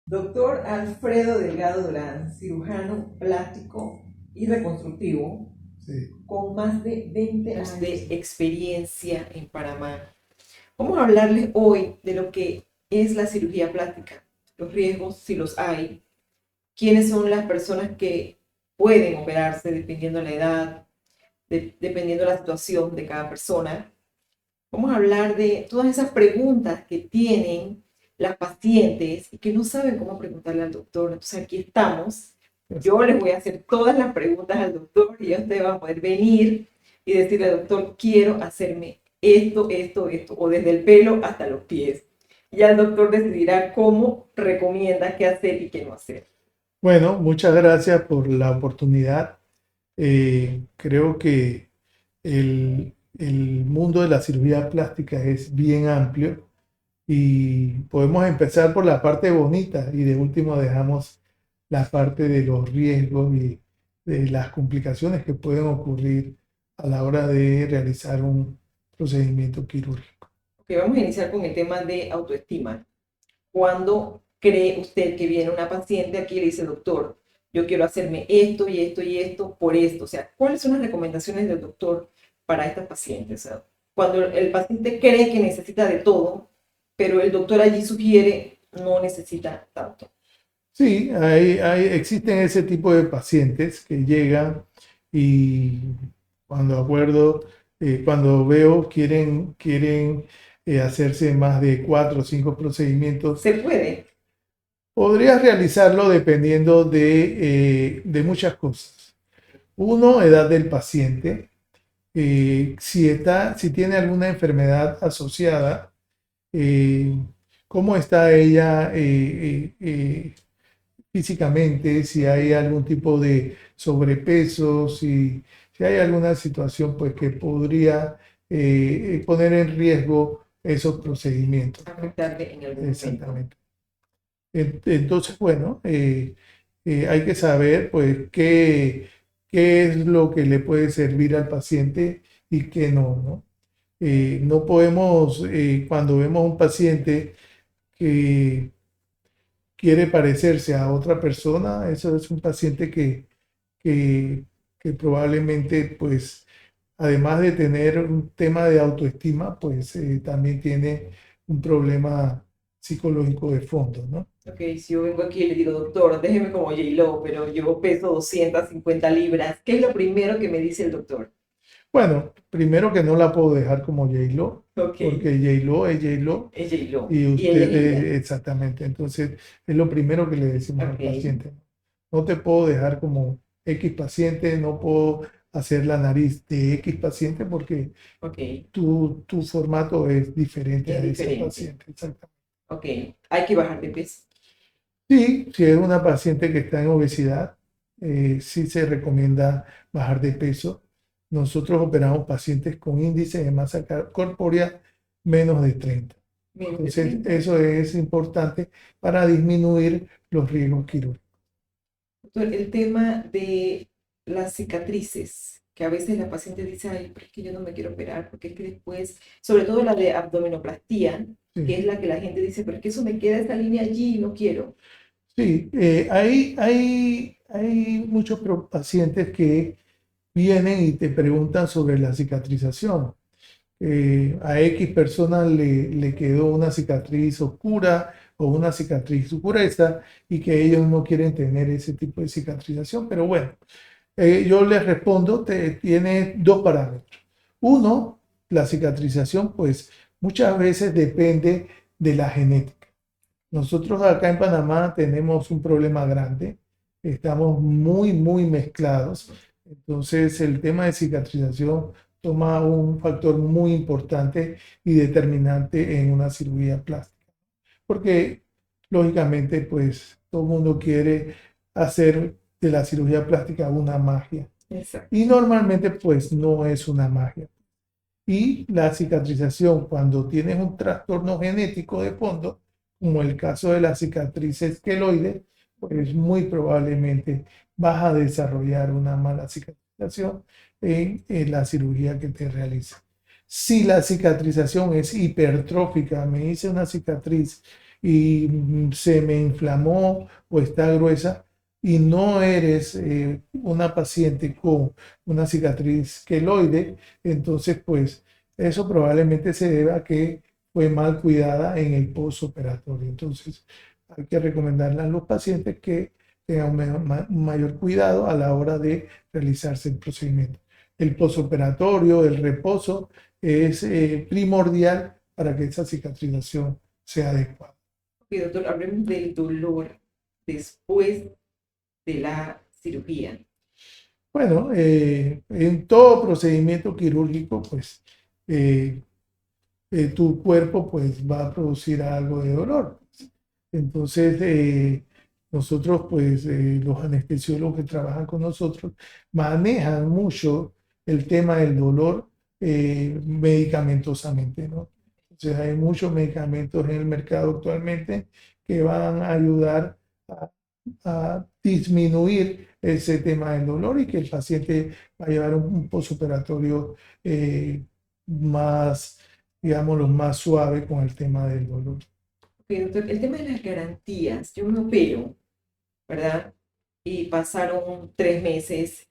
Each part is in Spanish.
Doctor Alfredo Delgado Durán, cirujano plástico y reconstructivo, Sí. con más de 20 años de experiencia en Panamá. Vamos a hablarles hoy de lo que es la cirugía plástica, los riesgos, si los hay, quiénes son las personas que pueden operarse dependiendo de la edad, dependiendo de la situación de cada persona. Vamos a hablar de todas esas preguntas que tienen las pacientes y que no saben cómo preguntarle al doctor. Entonces aquí estamos. Yo les voy a hacer todas las preguntas al doctor y ya usted va a poder venir y decirle al doctor, quiero hacerme esto, esto, esto, o desde el pelo hasta los pies. Ya el doctor decidirá cómo recomienda qué hacer y qué no hacer. Bueno, muchas gracias por la oportunidad. Creo que el mundo de la cirugía plástica es bien amplio y podemos empezar por la parte bonita y de último dejamos la parte de los riesgos y de las complicaciones que pueden ocurrir a la hora de realizar un procedimiento quirúrgico. Ok, vamos a iniciar con el tema de autoestima. ¿Cuándo cree usted que viene una paciente aquí y le dice, doctor, yo quiero hacerme esto y esto y esto por esto? O sea, ¿cuáles son las recomendaciones del doctor para estas pacientes? O sea, cuando el paciente cree que necesita de todo, pero el doctor allí sugiere no necesita tanto. Sí, existen ese tipo de pacientes que llegan y cuando veo quieren hacerse más de 4 o 5 procedimientos. Se puede. Podrías realizarlo dependiendo de muchas cosas. Uno, edad del paciente. Si tiene alguna enfermedad asociada, eh, cómo está ella físicamente, si hay algún tipo de sobrepeso, si hay alguna situación pues, que podría poner en riesgo esos procedimientos, ¿no? Afectarle en algún momento. Exactamente. Entonces, bueno, hay que saber pues qué es lo que le puede servir al paciente y qué no, ¿no? No podemos, cuando vemos un paciente que quiere parecerse a otra persona, eso es un paciente que, que probablemente, pues, además de tener un tema de autoestima, pues también tiene un problema psicológico de fondo, ¿no? Ok, si yo vengo aquí y le digo, doctor, déjeme como J-Lo, pero yo peso 250 libras, ¿qué es lo primero que me dice el doctor? Bueno, primero que no la puedo dejar como J-Lo, Ok, porque J-Lo es J-Lo es J-Lo y y ella usted es ella. exactamente. Entonces, es lo primero que le decimos al Ok, paciente. No te puedo dejar como X paciente, no puedo hacer la nariz de X paciente porque ok, tu formato es diferente es a ese diferente. paciente. Exactamente. Ok, hay que bajar de peso. Sí, si es una paciente que está en obesidad, sí se recomienda bajar de peso. Nosotros operamos pacientes con índice de masa corpórea menos de 30. Menos de Entonces, 30. eso es importante para disminuir los riesgos quirúrgicos. Doctor, el tema de las cicatrices, que a veces la paciente dice, ay, pero es que yo no me quiero operar, porque es que después, sobre todo la de abdominoplastía, que Sí, es la que la gente dice, pero es que eso me queda esa línea allí y no quiero. sí, hay muchos pacientes que vienen y te preguntan sobre la cicatrización. A X persona le quedó una cicatriz oscura o una cicatriz gruesa y que ellos no quieren tener ese tipo de cicatrización. Pero bueno, yo les respondo, tiene dos parámetros. Uno, la cicatrización, pues muchas veces depende de la genética. Nosotros acá en Panamá tenemos un problema grande, estamos muy mezclados, entonces el tema de cicatrización toma un factor muy importante y determinante en una cirugía plástica, porque lógicamente pues todo el mundo quiere hacer de la cirugía plástica una magia Exacto. y normalmente pues no es una magia. Y la cicatrización, cuando tienes un trastorno genético de fondo, como el caso de la cicatriz esqueloide, pues muy probablemente vas a desarrollar una mala cicatrización en la cirugía que te realiza. Si la cicatrización es hipertrófica, me hice una cicatriz y se me inflamó o está gruesa y no eres una paciente con una cicatriz queloide, entonces pues eso probablemente se deba a que fue mal cuidada en el postoperatorio. Entonces hay que recomendarle a los pacientes que tengan un mayor cuidado a la hora de realizarse el procedimiento. El postoperatorio, el reposo es primordial para que esa cicatrización sea adecuada. Ok, doctor, hablemos del dolor después de la cirugía. Bueno, en todo procedimiento quirúrgico, pues eh, tu cuerpo pues va a producir algo de dolor. Entonces, nosotros pues los anestesiólogos que trabajan con nosotros manejan mucho el tema del dolor medicamentosamente, ¿no? Entonces, hay muchos medicamentos en el mercado actualmente que van a ayudar a disminuir ese tema del dolor y que el paciente va a llevar un postoperatorio más, digámoslo, más suave con el tema del dolor. Ok, doctor, el tema de las garantías. Yo me opero, ¿verdad? Y pasaron 3 meses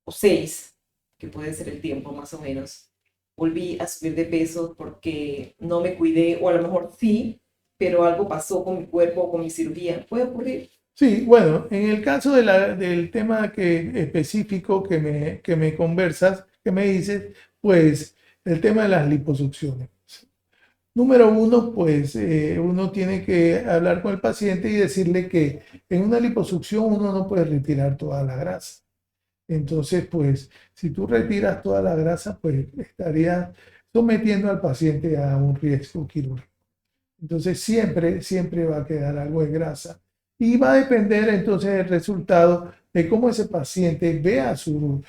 o 6, que puede ser el tiempo más o menos. Volví a subir de peso porque no me cuidé, o a lo mejor sí, pero algo pasó con mi cuerpo o con mi cirugía. ¿Puede ocurrir? Sí, bueno, en el caso del tema específico que me conversas, que me dices, pues el tema de las liposucciones. Número uno, pues uno tiene que hablar con el paciente y decirle que en una liposucción uno no puede retirar toda la grasa. Entonces, pues si tú retiras toda la grasa, pues estarías sometiendo al paciente a un riesgo quirúrgico. Entonces siempre va a quedar algo de grasa y va a depender entonces del resultado de cómo ese paciente vea su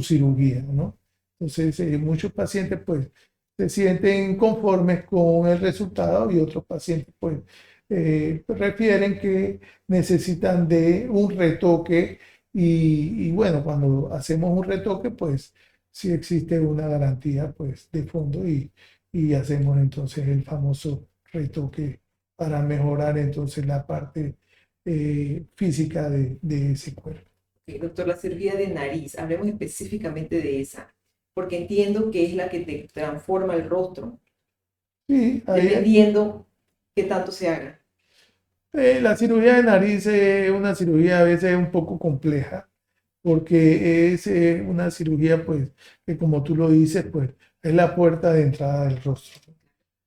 cirugía, ¿no? Entonces muchos pacientes pues se sienten conformes con el resultado y otros pacientes pues refieren que necesitan de un retoque y bueno, cuando hacemos un retoque pues sí existe una garantía pues de fondo y hacemos entonces el famoso retoque para mejorar entonces la parte física de ese cuerpo. Ok, doctor, la cirugía de nariz, hablemos específicamente de esa, porque entiendo que es la que te transforma el rostro, Sí, dependiendo qué tanto se haga. la cirugía de nariz es una cirugía a veces un poco compleja porque es una cirugía pues que como tú lo dices pues es la puerta de entrada del rostro.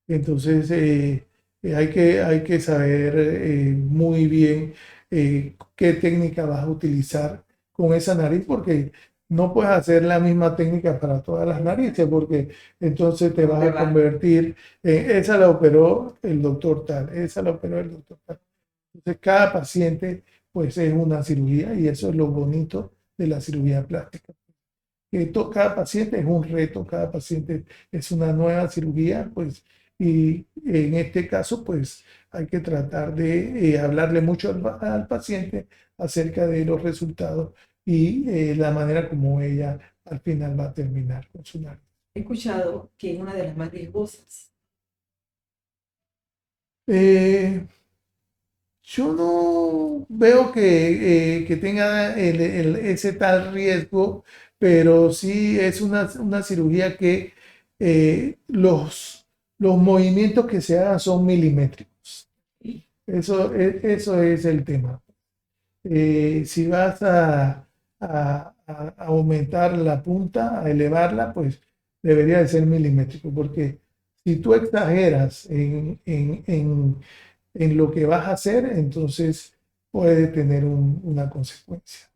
Entonces, hay que saber muy bien qué técnica vas a utilizar con esa nariz, porque no puedes hacer la misma técnica para todas las narices, porque entonces te No vas te a va. convertir en esa la operó el doctor tal, esa la operó el doctor tal. Entonces, cada paciente, pues, es una cirugía y eso es lo bonito de la cirugía plástica. Cada paciente es un reto, cada paciente es una nueva cirugía, pues, y en este caso, pues, hay que tratar de hablarle mucho al paciente acerca de los resultados y la manera como ella al final va a terminar con su nariz. He escuchado que es una de las más riesgosas. Eh, yo no veo que tenga ese tal riesgo, pero sí es una cirugía que los movimientos que se hagan son milimétricos. Eso es el tema. Si vas a aumentar la punta, a elevarla, pues debería de ser milimétrico, porque si tú exageras en lo que vas a hacer, entonces puede tener una consecuencia.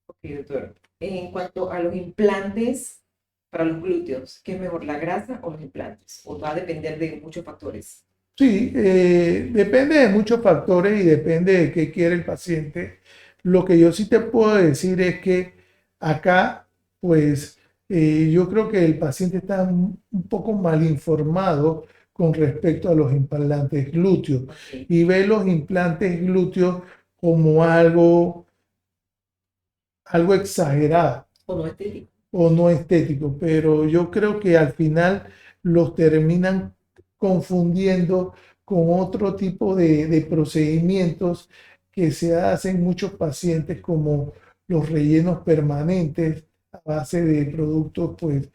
Ok, doctor. En cuanto a los implantes para los glúteos, ¿qué es mejor, la grasa o los implantes? ¿O va a depender de muchos factores? Sí, depende de muchos factores y depende de qué quiere el paciente. Lo que yo sí te puedo decir es que acá, pues, yo creo que el paciente está un poco mal informado con respecto a los implantes glúteos Ok. y ve los implantes glúteos como algo exagerado ¿O no estético? o no estético, pero yo creo que al final los terminan confundiendo con otro tipo de procedimientos que se hacen en muchos pacientes, como los rellenos permanentes a base de productos, pues,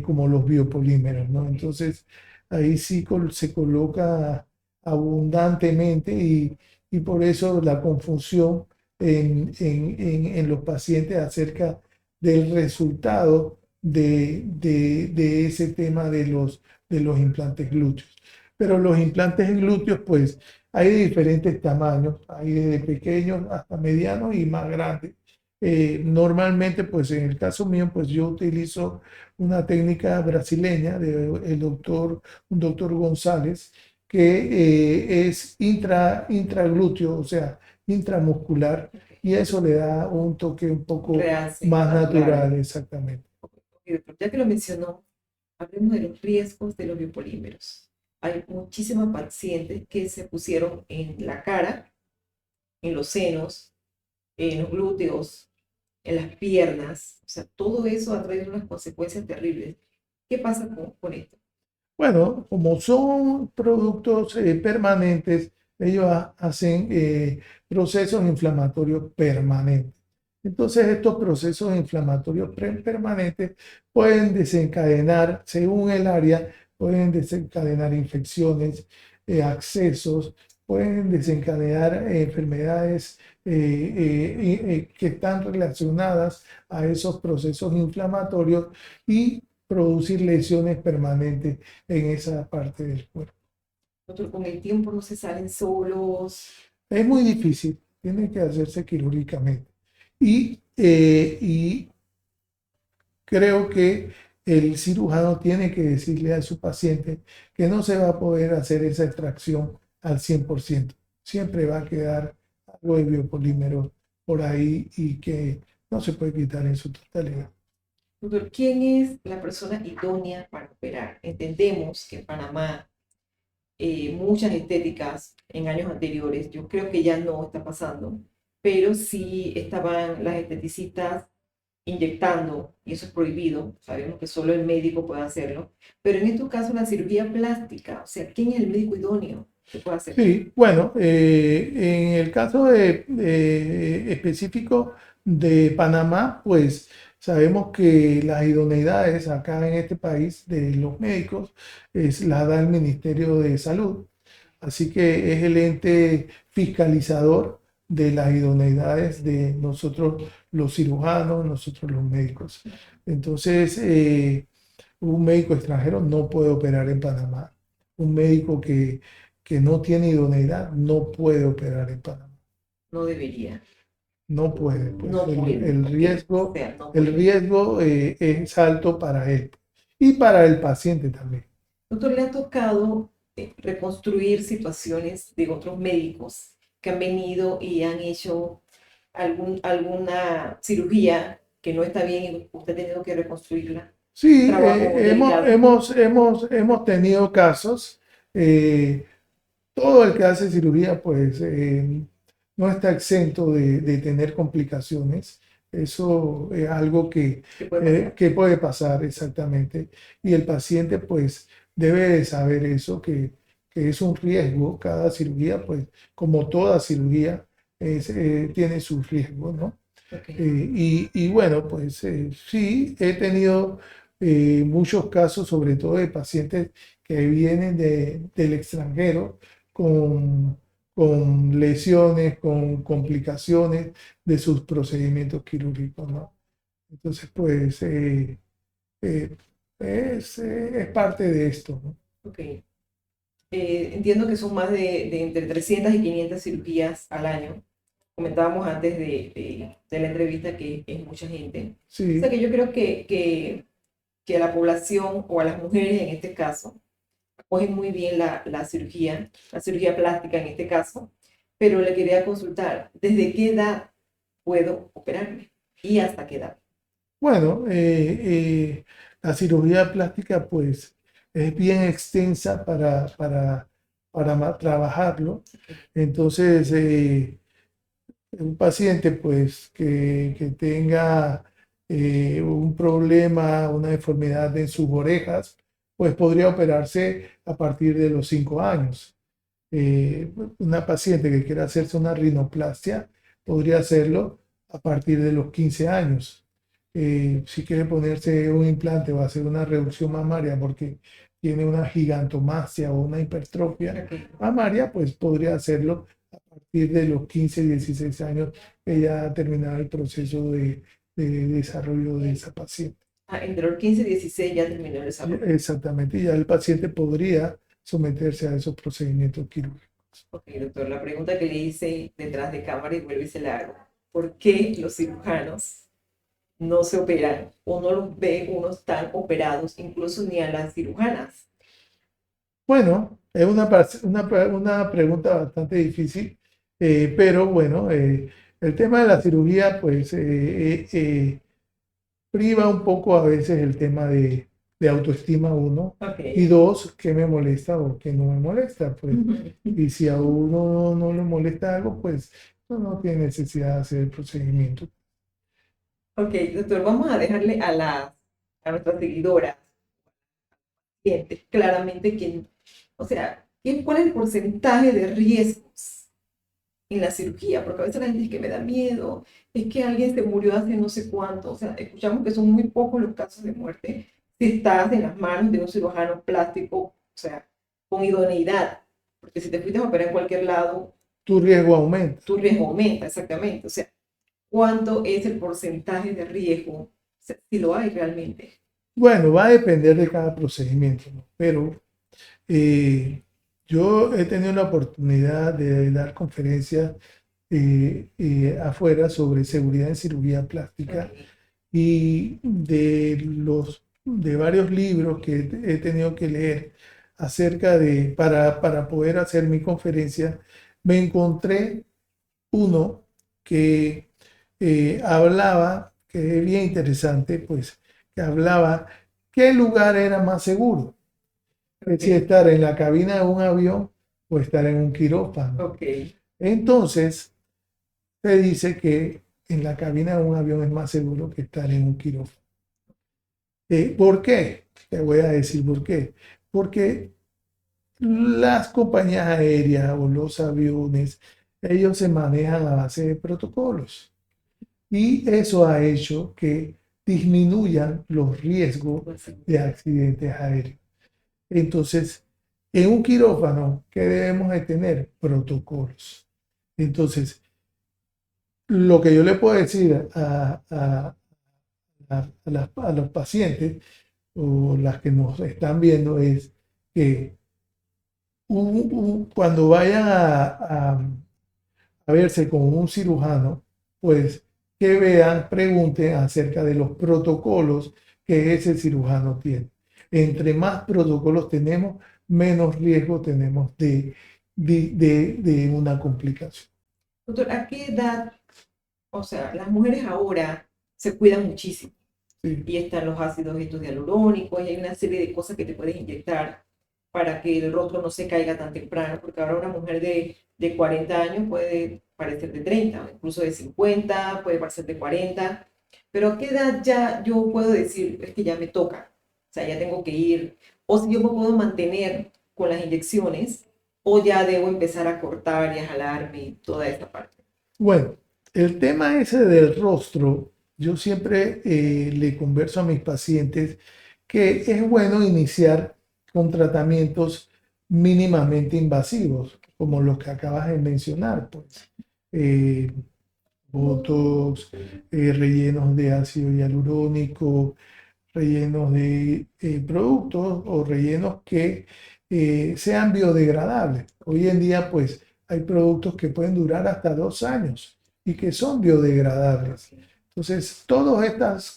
como los biopolímeros, ¿no? Entonces, ahí sí se coloca abundantemente y por eso la confusión en los pacientes acerca del resultado de ese tema de los implantes glúteos. Pero los implantes glúteos, pues, hay de diferentes tamaños, hay desde pequeños hasta medianos y más grandes. Normalmente, pues en el caso mío, pues yo utilizo una técnica brasileña un doctor González, que es intraglúteo, o sea, intramuscular, y eso le da un toque un poco Real, sí, más natural, natural. exactamente. Y ya que lo mencionó, hablemos de los riesgos de los biopolímeros. Hay muchísimas pacientes que se pusieron en la cara, en los senos, en los glúteos, en las piernas. O sea, todo eso ha traído unas consecuencias terribles. ¿Qué pasa con esto? Bueno, como son productos permanentes, ellos hacen procesos inflamatorios permanentes. Entonces, estos procesos inflamatorios permanentes pueden desencadenar, según el área, pueden desencadenar infecciones, accesos, pueden desencadenar enfermedades que están relacionadas a esos procesos inflamatorios y producir lesiones permanentes en esa parte del cuerpo. Doctor, con el tiempo no se salen solos. Es muy difícil, tiene que hacerse quirúrgicamente. Y creo que el cirujano tiene que decirle a su paciente que no se va a poder hacer esa extracción al 100%. Siempre va a quedar algo de biopolímero por ahí y que no se puede quitar en su totalidad. Doctor, ¿quién es la persona idónea para operar? Entendemos que en Panamá muchas estéticas en años anteriores, yo creo que ya no está pasando, pero sí estaban las esteticistas inyectando, y eso es prohibido, sabemos que solo el médico puede hacerlo, pero en estos casos la cirugía plástica, o sea, ¿quién es el médico idóneo que puede hacer? Sí, bueno, en el caso específico de Panamá, pues sabemos que las idoneidades acá en este país de los médicos la da el Ministerio de Salud. Así que es el ente fiscalizador de las idoneidades de nosotros los cirujanos, nosotros los médicos. Entonces, un médico extranjero no puede operar en Panamá. Un médico que no tiene idoneidad no puede operar en Panamá. No debería, No puede, pues no puede, el ok, o riesgo, sea, no el puede. riesgo es alto para él y para el paciente también. Doctor, ¿le ha tocado reconstruir situaciones de otros médicos que han venido y han hecho alguna cirugía que no está bien y usted ha tenido que reconstruirla? Sí, Trabajo delicado. hemos tenido casos. eh, Todo el que hace cirugía, pues, no está exento de tener complicaciones. Eso es algo ¿Qué puede pasar? que puede pasar exactamente. Y el paciente, pues, debe de saber eso, que es un riesgo. Cada cirugía, pues, como toda cirugía, tiene sus riesgos, ¿no? Ok. Y bueno, pues sí, he tenido muchos casos, sobre todo de pacientes que vienen del extranjero con, con lesiones, con complicaciones de sus procedimientos quirúrgicos, ¿no? Entonces, pues eh, es parte de esto, ¿no? Ok. Entiendo que son más de entre 300 y 500 cirugías al año. Comentábamos antes de la entrevista que es mucha gente. O sea Sí, que yo creo que a la población o a las mujeres en este caso acogen muy bien la cirugía plástica en este caso, pero le quería consultar, ¿desde qué edad puedo operarme? ¿Y hasta qué edad? bueno, la cirugía plástica pues es bien extensa para trabajarlo. Entonces, un paciente pues que tenga un problema, una enfermedad en sus orejas, pues podría operarse a partir de los 5 años. Una paciente que quiera hacerse una rinoplastia podría hacerlo a partir de los 15 años. Si quiere ponerse un implante o hacer una reducción mamaria porque tiene una gigantomastia o una hipertrofia Ok. mamaria, pues podría hacerlo a partir de los 15, 16 años que ya ha terminado el proceso de desarrollo de esa paciente. Ah, entre los 15 y 16 ya terminó el desarrollo. Exactamente, y ya el paciente podría someterse a esos procedimientos quirúrgicos. Ok, doctor, la pregunta que le hice detrás de cámara y vuelvo y se la hago. ¿Por qué los cirujanos no se operan o no los ve unos tan operados, incluso ni a las cirujanas? Bueno, es una pregunta bastante difícil, pero bueno, el tema de la cirugía pues priva un poco a veces el tema de autoestima uno Ok. y dos, qué me molesta o qué no me molesta, pues, Ujú. y si a uno no le molesta algo, pues no tiene necesidad de hacer el procedimiento. Ok, doctor, vamos a dejarle a nuestras seguidoras, clientes, claramente quién, o sea, cuál es el porcentaje de riesgos en la cirugía, porque a veces la gente dice que me da miedo, es que alguien se murió hace no sé cuánto, o sea, escuchamos que son muy pocos los casos de muerte si estás en las manos de un cirujano plástico, o sea, con idoneidad, porque si te fuiste a operar en cualquier lado, Tu riesgo aumenta. tu riesgo aumenta, exactamente, o sea, ¿cuánto es el porcentaje de riesgo? O sea, si lo hay realmente. Bueno, va a depender de cada procedimiento, ¿no? Pero yo he tenido la oportunidad de dar conferencias afuera sobre seguridad en cirugía plástica Ok. y de varios libros que he tenido que leer para poder hacer mi conferencia, me encontré uno que hablaba, que es bien interesante, pues, que hablaba qué lugar era más seguro, es decir, Ok. estar en la cabina de un avión o estar en un quirófano. Ok. Entonces, se dice que en la cabina de un avión es más seguro que estar en un quirófano. ¿Por qué? Te voy a decir por qué. Porque las compañías aéreas o los aviones, ellos se manejan a base de protocolos. Y eso ha hecho que disminuyan los riesgos Pues, de seguridad. accidentes aéreos. Entonces, en un quirófano, ¿qué debemos de tener? Protocolos. Entonces, lo que yo le puedo decir a los pacientes o las que nos están viendo es que cuando vayan a verse con un cirujano, pues que vean, pregunten acerca de los protocolos que ese cirujano tiene. Entre más protocolos tenemos, menos riesgo tenemos de una complicación. Doctor, ¿a qué edad, o sea, las mujeres ahora se cuidan muchísimo? Sí. Y están los ácidos estos hialurónicos, y hay una serie de cosas que te puedes inyectar para que el rostro no se caiga tan temprano, porque ahora una mujer de 40 años puede parecer de 30, o incluso de 50, puede parecer de 40, pero ¿a qué edad ya yo puedo decir, es que ya me toca? O sea, ya tengo que ir, o si yo me puedo mantener con las inyecciones, o ya debo empezar a cortar y a jalarme toda esta parte. Bueno, el tema ese del rostro, yo siempre le converso a mis pacientes que es bueno iniciar con tratamientos mínimamente invasivos, como los que acabas de mencionar, pues. Eh, Botox, rellenos de ácido hialurónico, rellenos de productos o rellenos que sean biodegradables. Hoy en día, pues, hay productos que pueden durar hasta 2 años y que son biodegradables. Entonces, todos estos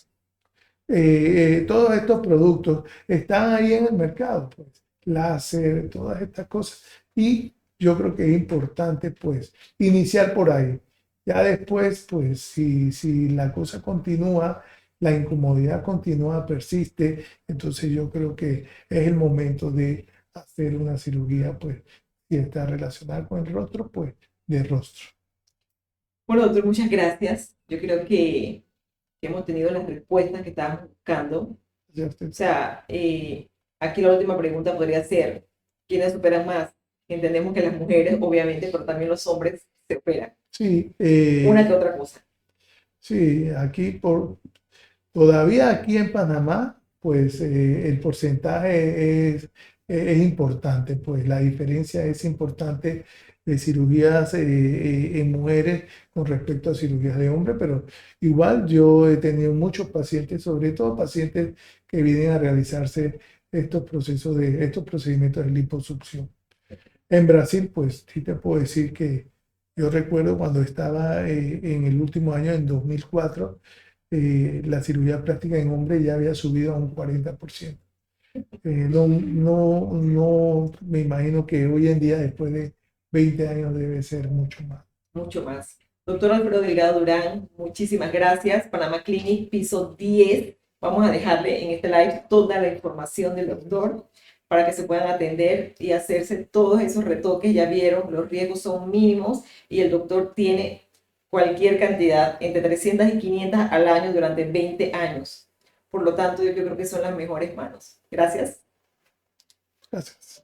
productos están ahí en el mercado, pues, láser, todas estas cosas. Y yo creo que es importante, pues, iniciar por ahí. Ya después, pues, si la cosa continúa, la incomodidad continúa, persiste, entonces yo creo que es el momento de hacer una cirugía, pues, si está relacionada con el rostro, pues, de rostro. Bueno, doctor, muchas gracias. Yo creo que hemos tenido las respuestas que estábamos buscando. O ¿Ya usted? sea, aquí la última pregunta podría ser, ¿quiénes superan más? Entendemos que las mujeres, obviamente, pero también los hombres se operan. Sí, Una que otra cosa. sí, todavía aquí en Panamá, pues el porcentaje es importante, pues la diferencia es importante de cirugías en mujeres con respecto a cirugías de hombres, pero igual yo he tenido muchos pacientes, sobre todo pacientes que vienen a realizarse estos procedimientos de liposucción. En Brasil, pues sí te puedo decir que yo recuerdo cuando estaba en el último año, en 2004, la cirugía plástica en hombres ya había subido a un 40%. No me imagino que hoy en día, después de 20 años, debe ser mucho más. Mucho más. Doctor Alfredo Delgado Durán, muchísimas gracias. Panamá Clinic, piso 10. Vamos a dejarle en este live toda la información del doctor para que se puedan atender y hacerse todos esos retoques. Ya vieron, los riesgos son mínimos y el doctor tiene cualquier cantidad, entre 300 y 500 al año durante 20 años. Por lo tanto, yo creo que son las mejores manos. Gracias. Gracias.